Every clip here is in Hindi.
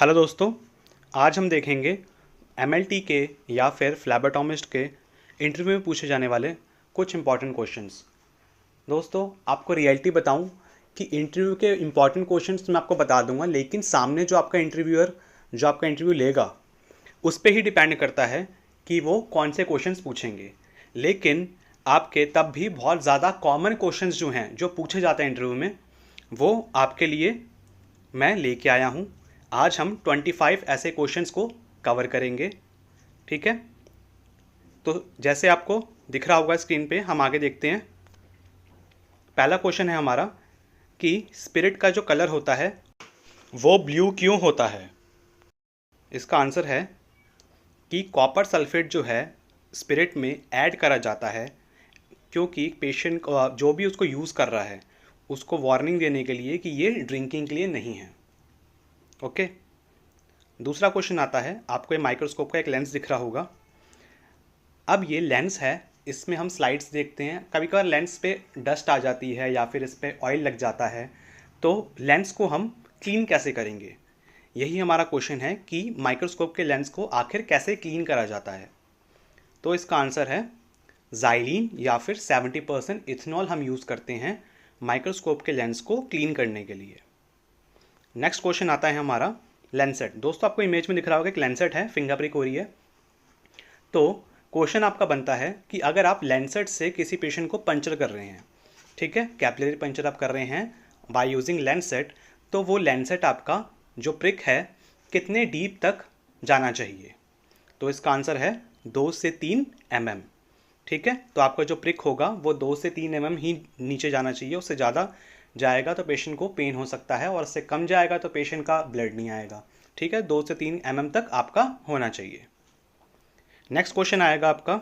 हेलो दोस्तों, आज हम देखेंगे एमएलटी के या फिर फ्लैबोटॉमिस्ट के इंटरव्यू में पूछे जाने वाले कुछ इंपॉर्टेंट क्वेश्चंस। दोस्तों, आपको रियलिटी बताऊं कि इंटरव्यू के इंपॉर्टेंट क्वेश्चंस मैं आपको बता दूंगा, लेकिन सामने जो आपका इंटरव्यूअर जो आपका इंटरव्यू लेगा उस पर ही डिपेंड करता है कि वो कौन से क्वेश्चंस पूछेंगे। लेकिन आपके तब भी बहुत ज़्यादा कॉमन क्वेश्चंस जो हैं जो पूछे जाते हैं इंटरव्यू में, वो आपके लिए मैं लेके आया हूँ। आज हम 25 ऐसे क्वेश्चंस को कवर करेंगे। ठीक है, तो जैसे आपको दिख रहा होगा स्क्रीन पे, हम आगे देखते हैं। पहला क्वेश्चन है हमारा कि स्पिरिट का जो कलर होता है वो ब्लू क्यों होता है। इसका आंसर है कि कॉपर सल्फेट जो है स्पिरिट में ऐड करा जाता है, क्योंकि पेशेंट जो भी उसको यूज़ कर रहा है उसको वार्निंग देने के लिए कि ये ड्रिंकिंग के लिए नहीं है। ओके, दूसरा क्वेश्चन आता है, आपको ये माइक्रोस्कोप का एक लेंस दिख रहा होगा। अब ये लेंस है, इसमें हम स्लाइड्स देखते हैं। कभी कभार लेंस पे डस्ट आ जाती है या फिर इस पर ऑयल लग जाता है, तो लेंस को हम क्लीन कैसे करेंगे, यही हमारा क्वेश्चन है कि माइक्रोस्कोप के लेंस को आखिर कैसे क्लीन करा जाता है। तो इसका आंसर है ज़ाइलीन या फिर 70% इथेनॉल हम यूज़ करते हैं माइक्रोस्कोप के लेंस को क्लीन करने के लिए। नेक्स्ट क्वेश्चन आता है हमारा लेंसेट। दोस्तों, आपको इमेज में दिख रहा होगा एक लेंसेट है, फिंगर प्रिक हो रही है। तो क्वेश्चन आपका बनता है कि अगर आप लेंसेट से किसी पेशेंट को पंचर कर रहे हैं, ठीक है, कैपिलरी पंचर आप कर रहे हैं बाय यूजिंग लेंसेट, तो वो लेंसेट आपका जो प्रिक है कितने डीप तक जाना चाहिए। तो इसका आंसर है 2 से 3 mm। ठीक है, तो आपका जो प्रिक होगा वो 2 से 3 mm ही नीचे जाना चाहिए। उससे ज़्यादा जाएगा तो पेशेंट को पेन हो सकता है, और उससे कम जाएगा तो पेशेंट का ब्लड नहीं आएगा। ठीक है, 2 से 3 mm तक आपका होना चाहिए। नेक्स्ट क्वेश्चन आएगा आपका,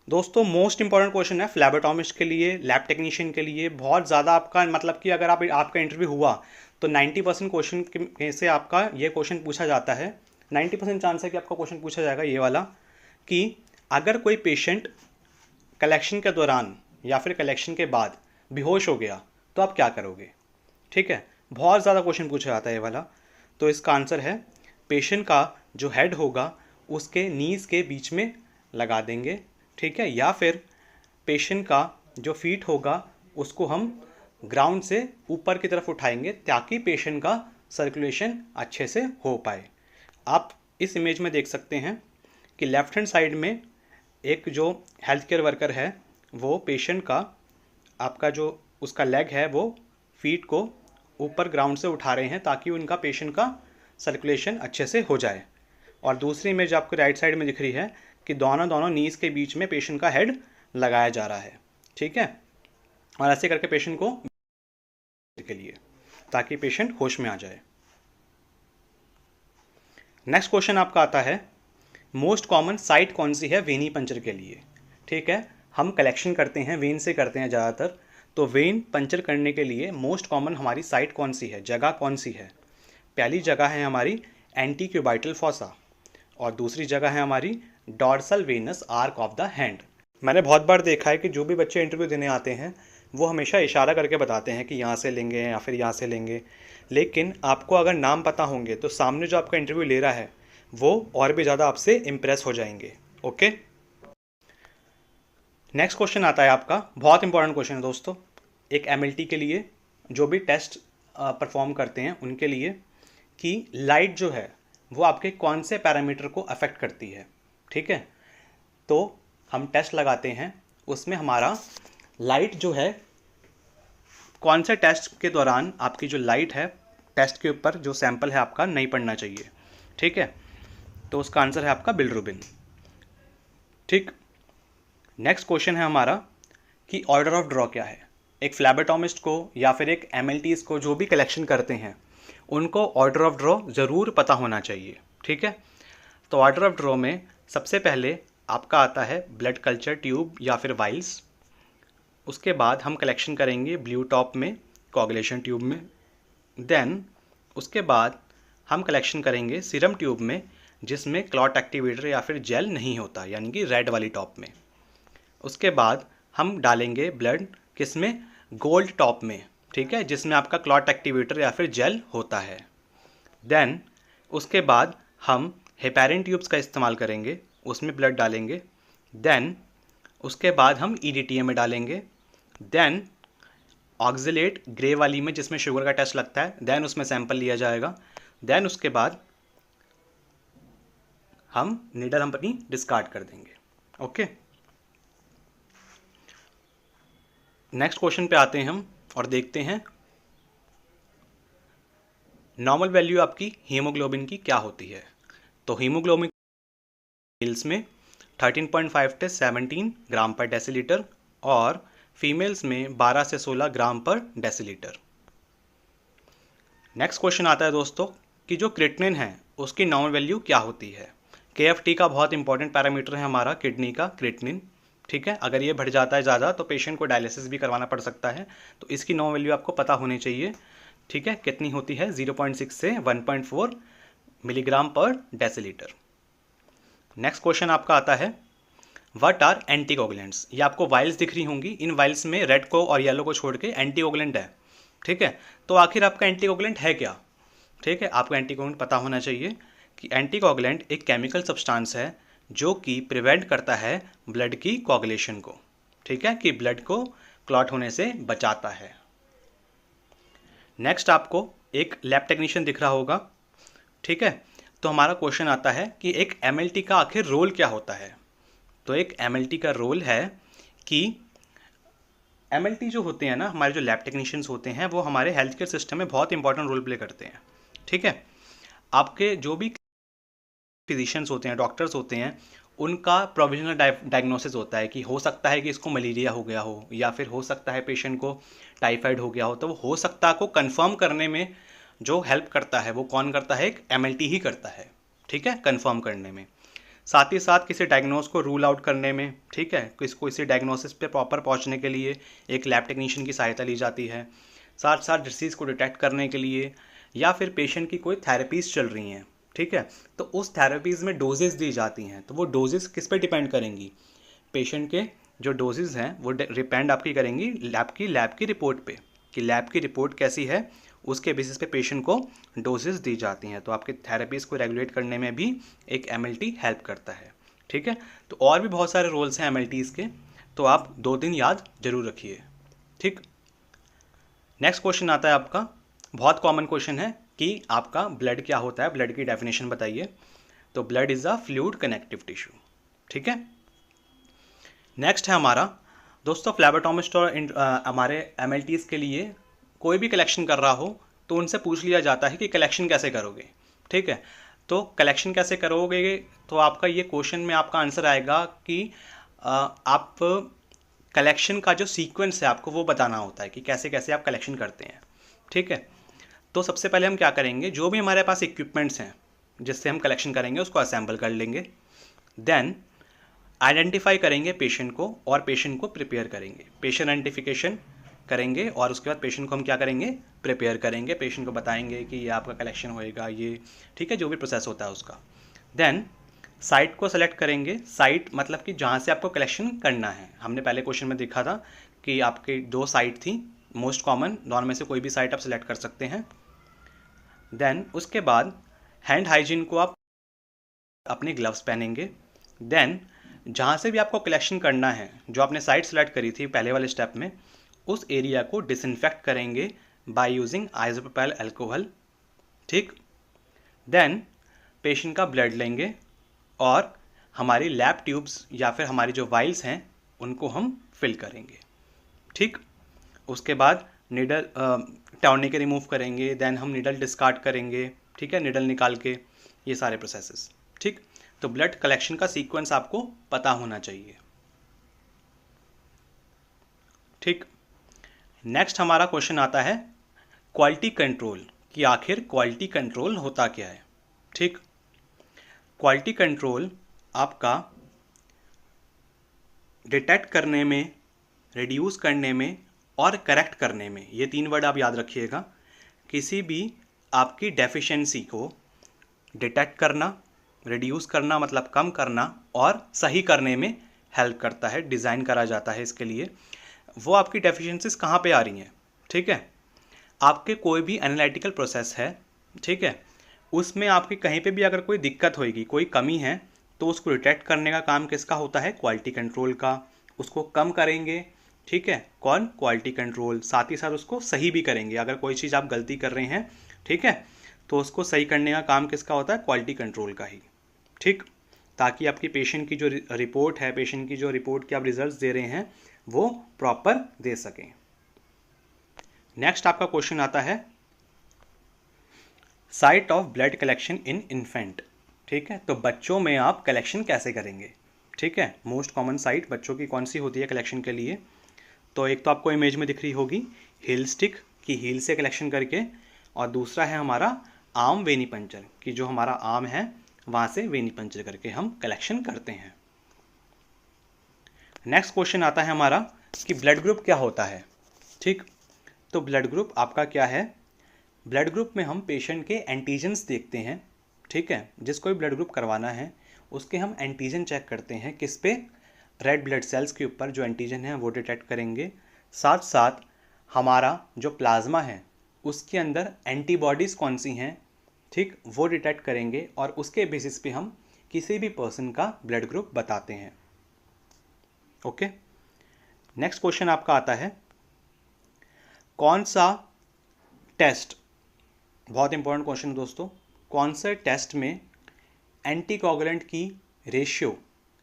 दोस्तों मोस्ट इंपॉर्टेंट क्वेश्चन है फ्लैबोटॉमिस्ट के लिए, लैब टेक्नीशियन के लिए। बहुत ज़्यादा आपका मतलब कि अगर आपका इंटरव्यू हुआ तो 90% क्वेश्चन से आपका ये क्वेश्चन पूछा जाता है। 90% चांस है कि आपका क्वेश्चन पूछा जाएगा ये वाला कि अगर कोई पेशेंट कलेक्शन के दौरान या फिर कलेक्शन के बाद बेहोश हो गया तो आप क्या करोगे। ठीक है, बहुत ज़्यादा क्वेश्चन पूछा जाता है ये वाला। तो इसका आंसर है पेशेंट का जो हेड होगा उसके नीज़ के बीच में लगा देंगे। ठीक है, या फिर पेशेंट का जो फीट होगा उसको हम ग्राउंड से ऊपर की तरफ उठाएंगे ताकि पेशेंट का सर्कुलेशन अच्छे से हो पाए। आप इस इमेज में देख सकते हैं कि लेफ्ट हैंड साइड में एक जो हेल्थ केयर वर्कर है वो पेशेंट का आपका जो उसका लेग है वो फीट को ऊपर ग्राउंड से उठा रहे हैं ताकि उनका पेशेंट का सर्कुलेशन अच्छे से हो जाए। और दूसरी इमेज आपको राइट साइड में दिख रही है कि दोनों दोनों नीज़ के बीच में पेशेंट का हेड लगाया जा रहा है। ठीक है, और ऐसे करके पेशेंट को के लिए ताकि पेशेंट होश में आ जाए। नेक्स्ट क्वेश्चन आपका आता है, मोस्ट कॉमन साइट कौन सी है वेनी पंचर के लिए। ठीक है, हम कलेक्शन करते हैं वेन से करते हैं ज़्यादातर, तो वेन पंचर करने के लिए मोस्ट कॉमन हमारी साइट कौन सी है, जगह कौन सी है। पहली जगह है हमारी एंटीक्यूबाइटल फॉसा, और दूसरी जगह है हमारी dorsal venous arch of the hand. मैंने बहुत बार देखा है कि जो भी बच्चे इंटरव्यू देने आते हैं वो हमेशा इशारा करके बताते हैं कि यहाँ से लेंगे या फिर यहाँ से लेंगे, लेकिन आपको अगर नाम पता होंगे तो सामने जो आपका इंटरव्यू ले रहा है वो और भी ज़्यादा आपसे इम्प्रेस हो जाएंगे। ओके, नेक्स्ट क्वेश्चन आता है आपका, बहुत इंपॉर्टेंट क्वेश्चन है दोस्तों, एक एमएलटी के लिए जो भी टेस्ट परफॉर्म करते हैं उनके लिए, कि लाइट जो है वो आपके कौन से पैरामीटर को अफेक्ट करती है। ठीक है, तो हम टेस्ट लगाते हैं, उसमें हमारा लाइट जो है कौन से टेस्ट के दौरान आपकी जो लाइट है टेस्ट के ऊपर जो सैंपल है आपका नहीं पड़ना चाहिए। ठीक है, तो उसका आंसर है आपका बिलिरुबिन। ठीक, नेक्स्ट क्वेश्चन है हमारा कि ऑर्डर ऑफ ड्रॉ क्या है। एक फ्लैबोटॉमिस्ट को या फिर एक एमएलटीज को जो भी कलेक्शन करते हैं उनको ऑर्डर ऑफ ड्रॉ ज़रूर पता होना चाहिए। ठीक है, तो ऑर्डर ऑफ ड्रॉ में सबसे पहले आपका आता है ब्लड कल्चर ट्यूब या फिर वाइल्स। उसके बाद हम कलेक्शन करेंगे ब्लू टॉप में, कोगुलेशन ट्यूब में। देन उसके बाद हम कलेक्शन करेंगे सीरम ट्यूब में, जिसमें क्लॉट एक्टिवेटर या फिर जेल नहीं होता, यानी कि रेड वाली टॉप में। उसके बाद हम डालेंगे ब्लड किस में, गोल्ड टॉप में। ठीक है, जिसमें आपका क्लॉट एक्टिवेटर या फिर जेल होता है। देन उसके बाद हम हेपेरिन ट्यूब्स का इस्तेमाल करेंगे, उसमें ब्लड डालेंगे। देन उसके बाद हम EDTA में डालेंगे। देन ऑक्जिलेट ग्रे वाली में जिसमें शुगर का टेस्ट लगता है, देन उसमें सैंपल लिया जाएगा। देन उसके बाद हम नीडल हम अपनी डिस्कार्ड कर देंगे। ओके, नेक्स्ट क्वेश्चन पे आते हैं हम और देखते हैं नॉर्मल वैल्यू आपकी हीमोग्लोबिन की क्या होती है। तो हीमोग्लोबिन मेल्स में 13.5 से 17 ग्राम पर डेसीलीटर और फीमेल्स में 12 से 16 ग्राम पर डेसीलीटर। नेक्स्ट क्वेश्चन आता है दोस्तों कि जो क्रिएटिनिन है उसकी नॉर्मल वैल्यू क्या होती है। KFT का बहुत इंपॉर्टेंट पैरामीटर है हमारा किडनी का क्रिएटिनिन, ठीक है। अगर ये बढ़ जाता है ज़्यादा तो पेशेंट को डायलिसिस भी करवाना पड़ सकता है, तो इसकी नॉर्मल वैल्यू आपको पता होनी चाहिए, ठीक है। कितनी होती है, 0.6 से 1.4 मिलीग्राम पर डेसीलीटर। नेक्स्ट क्वेश्चन आपका आता है व्हाट आर एंटीकोगुलेंट्स। ये आपको वाइल्स दिख रही होंगी, इन वाइल्स में रेड को और येलो को छोड़ के एंटीकोगुलेंट है, ठीक है। तो आखिर आपका एंटीकोगुलेंट है क्या, ठीक है। आपको एंटीकोगुलेंट पता होना चाहिए कि एंटीकोगुलेंट एक केमिकल सब्सटेंस है जो कि प्रिवेंट करता है ब्लड की कोगुलेशन को, ठीक है, कि ब्लड को क्लॉट होने से बचाता है। नेक्स्ट आपको एक लैब टेक्नीशियन दिख रहा होगा, ठीक है। तो हमारा क्वेश्चन आता है कि एक MLT का आखिर रोल क्या होता है। तो एक MLT का रोल है कि MLT जो होते हैं ना, हमारे जो लैब टेक्नीशियंस होते हैं वो हमारे हेल्थ केयर सिस्टम में बहुत इंपॉर्टेंट रोल प्ले करते हैं, ठीक है। आपके जो भी फिजिशियंस होते हैं, डॉक्टर्स होते हैं, उनका प्रोविजनल डायग्नोसिस होता है कि हो सकता है कि इसको मलेरिया हो गया हो या फिर हो सकता है पेशेंट को टाइफाइड हो गया हो। तो वो हो सकता को कंफर्म करने में जो हेल्प करता है वो कौन करता है, एक MLT ही करता है, ठीक है, कंफर्म करने में। साथ ही साथ किसी डायग्नोस को रूल आउट करने में, ठीक है, किसी डायग्नोसिस पे प्रॉपर पहुंचने के लिए एक लैब टेक्नीशियन की सहायता ली जाती है। साथ साथ डिसीज़ को डिटेक्ट करने के लिए या फिर पेशेंट की कोई थेरेपीज़ चल रही हैं, ठीक है, तो उस थेरेपीज़ में डोजेस दी जाती हैं। तो वो डोजेस किस पे डिपेंड करेंगी, पेशेंट के जो डोजेस हैं वो डिपेंड आपकी करेंगी लैब की रिपोर्ट पे, कि लैब की रिपोर्ट कैसी है, उसके बेसिस पे पेशेंट को डोजेस दी जाती हैं। तो आपके थेरेपीज़ को रेगुलेट करने में भी एक MLT हेल्प करता है, ठीक है। तो और भी बहुत सारे रोल्स हैं MLTs के, तो आप 2 दिन याद जरूर रखिए, ठीक। नेक्स्ट क्वेश्चन आता है आपका, बहुत कॉमन क्वेश्चन है कि आपका ब्लड क्या होता है, ब्लड की डेफिनेशन बताइए। तो blood is a fluid connective tissue, ठीक है। नेक्स्ट है हमारा दोस्तों फ्लेबोटोमिस्ट और हमारे MLTs के लिए कोई भी कलेक्शन कर रहा हो तो उनसे पूछ लिया जाता है कि कलेक्शन कैसे करोगे, ठीक है। तो कलेक्शन कैसे करोगे, तो आपका ये क्वेश्चन में आपका आंसर आएगा कि आप कलेक्शन का जो सीक्वेंस है आपको वो बताना होता है कि कैसे कैसे आप कलेक्शन करते हैं, ठीक है। तो सबसे पहले हम क्या करेंगे, जो भी हमारे पास इक्विपमेंट्स हैं जिससे हम कलेक्शन करेंगे उसको असेंबल कर लेंगे। देन आइडेंटिफाई करेंगे पेशेंट को और पेशेंट को प्रिपेयर करेंगे, पेशेंट आइडेंटिफिकेशन करेंगे और उसके बाद पेशेंट को हम क्या करेंगे, प्रिपेयर करेंगे। पेशेंट को बताएंगे कि ये आपका कलेक्शन होएगा, ये, ठीक है, जो भी प्रोसेस होता है उसका। देन साइट को सेलेक्ट करेंगे, साइट मतलब कि जहाँ से आपको कलेक्शन करना है। हमने पहले क्वेश्चन में देखा था कि आपके 2 साइट थी मोस्ट कॉमन, दोनों में से कोई भी साइट आप सेलेक्ट कर सकते हैं। देन उसके बाद हैंड हाइजीन को आप अपने ग्लव्स पहनेंगे। देन जहाँ से भी आपको कलेक्शन करना है, जो आपने साइट सेलेक्ट करी थी पहले वाले स्टेप में, उस एरिया को डिसइंफेक्ट करेंगे बाय यूजिंग आइसोप्रोपाइल अल्कोहल, ठीक। देन पेशेंट का ब्लड लेंगे और हमारी लैब ट्यूब्स या फिर हमारी जो वाइल्स हैं उनको हम फिल करेंगे, ठीक। उसके बाद निडल टर्निके रिमूव करेंगे। देन हम निडल डिस्कार्ड करेंगे, ठीक है, निडल निकाल के, ये सारे प्रोसेसेस, ठीक। तो ब्लड कलेक्शन का सीक्वेंस आपको पता होना चाहिए, ठीक। नेक्स्ट हमारा क्वेश्चन आता है क्वालिटी कंट्रोल, कि आखिर क्वालिटी कंट्रोल होता क्या है, ठीक। क्वालिटी कंट्रोल आपका डिटेक्ट करने में, रिड्यूस करने में और करेक्ट करने में, ये 3 वर्ड आप याद रखिएगा। किसी भी आपकी डेफिशिएंसी को डिटेक्ट करना, रिड्यूस करना मतलब कम करना, और सही करने में हेल्प करता है, डिज़ाइन करा जाता है इसके लिए। वो आपकी डेफिशिएंसीज कहाँ पे आ रही हैं, ठीक है। आपके कोई भी एनालिटिकल प्रोसेस है, ठीक है, उसमें आपकी कहीं पे भी अगर कोई दिक्कत होगी, कोई कमी है, तो उसको डिटेक्ट करने का काम किसका होता है? क्वालिटी कंट्रोल का। उसको कम करेंगे, ठीक है, कौन? Quality control. साथ ही साथ उसको सही भी करेंगे, अगर कोई चीज़ आप गलती कर रहे हैं, ठीक है, तो उसको सही करने का काम किसका होता है? क्वालिटी कंट्रोल का ही, ठीक, ताकि आपकी पेशेंट की जो रिपोर्ट है, पेशेंट की जो रिपोर्ट के आप रिजल्ट्स दे रहे हैं, वो प्रॉपर दे सकें। नेक्स्ट आपका क्वेश्चन आता है site of blood collection in infant, ठीक है, तो बच्चों में आप कलेक्शन कैसे करेंगे? ठीक है, मोस्ट कॉमन साइट बच्चों की कौन सी होती है कलेक्शन के लिए? तो एक तो आपको इमेज में दिख रही होगी हील स्टिक की हील से कलेक्शन करके, और दूसरा है हमारा आर्म वेनी पंचर कि जो हमारा आर्म है वहाँ से वेनी पंचर करके हम कलेक्शन करते हैं। नेक्स्ट क्वेश्चन आता है हमारा कि ब्लड ग्रुप क्या होता है, ठीक, तो ब्लड ग्रुप आपका क्या है? ब्लड ग्रुप में हम पेशेंट के एंटीजन्स देखते हैं, ठीक है, जिसको भी ब्लड ग्रुप करवाना है उसके हम एंटीजन चेक करते हैं, किस पे? रेड ब्लड सेल्स के ऊपर जो एंटीजन है वो डिटेक्ट करेंगे। साथ साथ हमारा जो प्लाज्मा है उसके अंदर एंटीबॉडीज़ कौन सी हैं, ठीक, वो डिटेक्ट करेंगे, और उसके बेसिस पे हम किसी भी पर्सन का ब्लड ग्रुप बताते हैं। ओके, नेक्स्ट क्वेश्चन आपका आता है कौन सा टेस्ट, बहुत इंपॉर्टेंट क्वेश्चन दोस्तों, कौन से टेस्ट में एंटीकोगुलेंट की रेशियो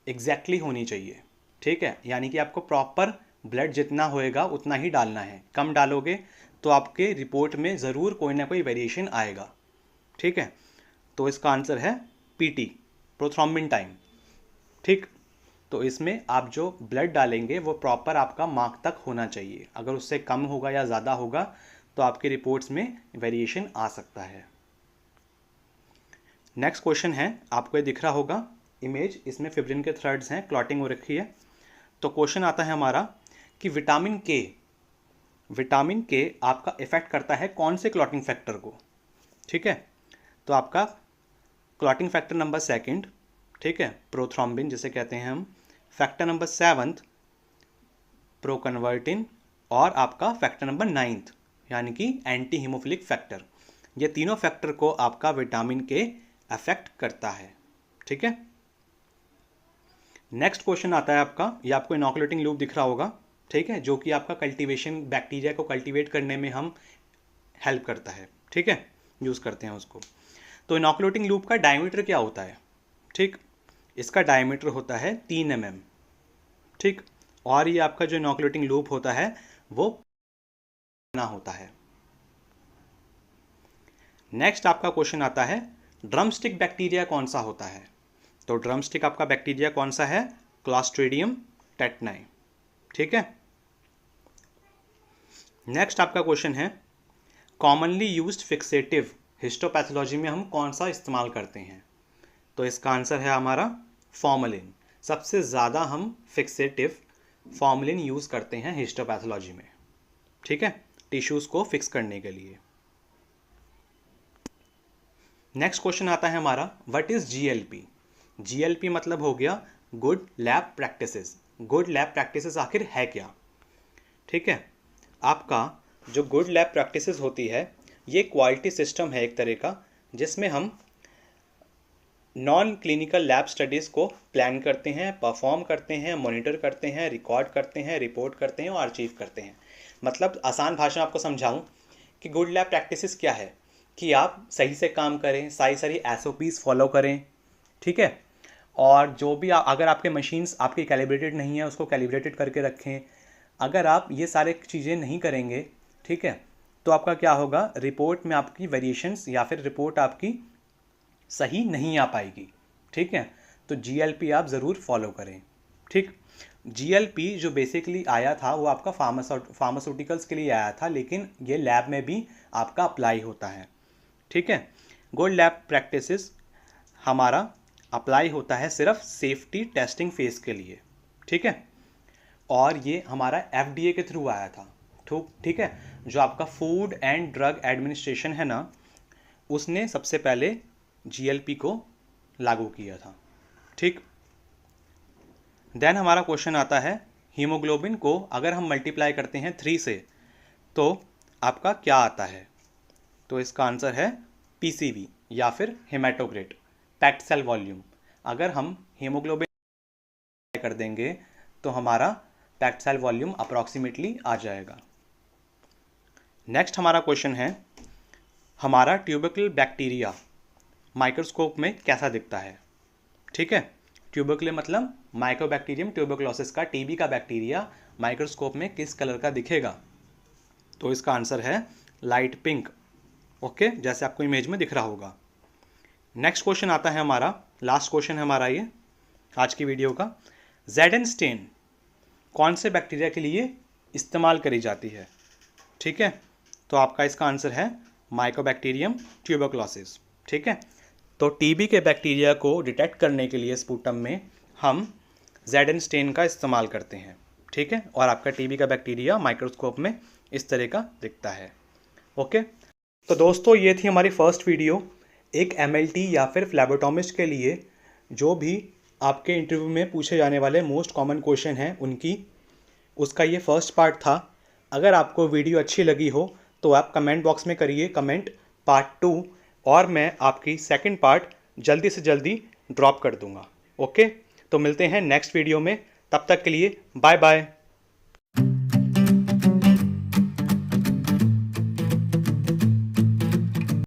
एग्जैक्टली होनी चाहिए, ठीक है, यानी कि आपको प्रॉपर ब्लड जितना होएगा उतना ही डालना है, कम डालोगे तो आपके रिपोर्ट में ज़रूर कोई ना कोई वेरिएशन आएगा, ठीक है, तो इसका आंसर है पीटी, प्रोथ्रोम्बिन टाइम, ठीक, तो इसमें आप जो ब्लड डालेंगे वो प्रॉपर आपका मार्क तक होना चाहिए, अगर उससे कम होगा या ज़्यादा होगा तो आपकी रिपोर्ट्स में वेरिएशन आ सकता है। नेक्स्ट क्वेश्चन है, आपको ये दिख रहा होगा इमेज, इसमें फिब्रिन के थ्रेड्स हैं, क्लॉटिंग हो रखी है, तो क्वेश्चन आता है हमारा कि विटामिन के आपका इफेक्ट करता है कौन से क्लॉटिंग फैक्टर को, ठीक है, तो आपका क्लॉटिंग फैक्टर नंबर 2, ठीक है, प्रोथ्रोम्बिन जिसे कहते हैं हम, फैक्टर नंबर 7 प्रोकन्वर्टिन, और आपका फैक्टर नंबर 9 यानी कि एंटी हीमोफिलिक फैक्टर, ये तीनों फैक्टर को आपका विटामिन के अफेक्ट करता है, ठीक है। नेक्स्ट क्वेश्चन आता है आपका, ये आपको इनोकुलेटिंग लूप दिख रहा होगा, ठीक है, जो कि आपका कल्टीवेशन, बैक्टीरिया को कल्टीवेट करने में हम हेल्प करता है, ठीक है, यूज़ करते हैं उसको। तो इनोकुलेटिंग लूप का डायमीटर क्या होता है, ठीक, इसका डायमीटर होता है 3 mm, ठीक, और ये आपका जो इनोकुलेटिंग लूप होता है वो ना होता है। नेक्स्ट आपका क्वेश्चन आता है ड्रमस्टिक बैक्टीरिया कौन सा होता है, तो ड्रमस्टिक आपका बैक्टीरिया कौन सा है? क्लॉस्ट्रीडियम टेटनाई, ठीक है। नेक्स्ट आपका क्वेश्चन है कॉमनली यूज्ड फिक्सेटिव हिस्टोपैथोलॉजी में हम कौन सा इस्तेमाल करते हैं, तो इसका आंसर है हमारा फॉर्मलिन, सबसे ज़्यादा हम फिक्सेटिव फॉर्मलिन यूज़ करते हैं हिस्टोपैथोलॉजी में, ठीक है, टिश्यूज़ को फिक्स करने के लिए। नेक्स्ट क्वेश्चन आता है हमारा व्हाट इज़ जीएलपी, जीएलपी मतलब हो गया good lab practices, good lab practices आखिर है क्या, ठीक है, आपका जो गुड लैब प्रैक्टिसेस होती है ये क्वालिटी सिस्टम है एक तरह का, जिसमें हम नॉन क्लिनिकल लैब स्टडीज़ को प्लान करते हैं, परफॉर्म करते हैं, मॉनिटर करते हैं, रिकॉर्ड करते हैं, रिपोर्ट करते हैं और आर्चीव करते हैं। मतलब आसान भाषा में आपको समझाऊं कि गुड लैब प्रैक्टिसेस क्या है कि आप सही से काम करें, सारी SOPs फॉलो करें, ठीक है, और जो भी अगर आपके मशीन्स आपकी कैलिब्रेटेड नहीं है उसको कैलिब्रेटेड करके रखें। अगर आप ये सारे चीज़ें नहीं करेंगे, ठीक है, तो आपका क्या होगा, रिपोर्ट में आपकी वेरिएशंस या फिर रिपोर्ट आपकी सही नहीं आ पाएगी, ठीक है, तो GLP आप ज़रूर फॉलो करें, ठीक। GLP जो बेसिकली आया था वो आपका फार्मास्यूटिकल्स के लिए आया था, लेकिन ये लैब में भी आपका अप्लाई होता है, ठीक है। गुड लैब प्रैक्टिसेस हमारा अप्लाई होता है सिर्फ सेफ्टी टेस्टिंग फेज के लिए, ठीक है, और ये हमारा FDA के थ्रू आया था, ठीक है, जो आपका फूड एंड ड्रग एडमिनिस्ट्रेशन है ना, उसने सबसे पहले GLP को लागू किया था, ठीक। देन हमारा क्वेश्चन आता है हीमोग्लोबिन को अगर हम मल्टीप्लाई करते हैं 3 से तो आपका क्या आता है, तो इसका आंसर है PCV, या फिर हेमाटोक्रिट, पैक्ड सेल वॉल्यूम। अगर हम हीमोग्लोबिन कर देंगे तो हमारा पैक्ड सेल वॉल्यूम अप्रॉक्सीमेटली आ जाएगा। नेक्स्ट हमारा क्वेश्चन है, हमारा ट्यूबरकुल बैक्टीरिया माइक्रोस्कोप में कैसा दिखता है। ठीक है, ट्यूबरकुल मतलब माइक्रोबैक्टीरियम ट्यूबरकुलोसिस का, टीबी का बैक्टीरिया माइक्रोस्कोप में किस कलर का दिखेगा। तो इसका आंसर है लाइट पिंक। ओके, जैसे आपको इमेज में दिख रहा होगा। नेक्स्ट क्वेश्चन आता है हमारा, लास्ट क्वेश्चन है हमारा ये आज की वीडियो का। ज़ेडन स्टेन कौन से बैक्टीरिया के लिए इस्तेमाल करी जाती है। ठीक है, तो आपका इसका आंसर है माइकोबैक्टीरियम ट्यूबरकुलोसिस। ठीक है, तो टीबी के बैक्टीरिया को डिटेक्ट करने के लिए स्पूटम में हम ज़ेडन स्टेन का इस्तेमाल करते हैं। ठीक है, और आपका टीबी का बैक्टीरिया माइक्रोस्कोप में इस तरह का दिखता है। ओके, तो दोस्तों ये थी हमारी फर्स्ट वीडियो, एक एमएलटी या फिर फ्लैबोटॉमिस्ट के लिए जो भी आपके इंटरव्यू में पूछे जाने वाले मोस्ट कॉमन क्वेश्चन हैं उनकी, उसका ये फर्स्ट पार्ट था। अगर आपको वीडियो अच्छी लगी हो तो आप कमेंट बॉक्स में करिए कमेंट पार्ट 2, और मैं आपकी सेकंड पार्ट जल्दी से जल्दी ड्रॉप कर दूंगा। ओके, तो मिलते हैं नेक्स्ट वीडियो में, तब तक के लिए बाय बाय।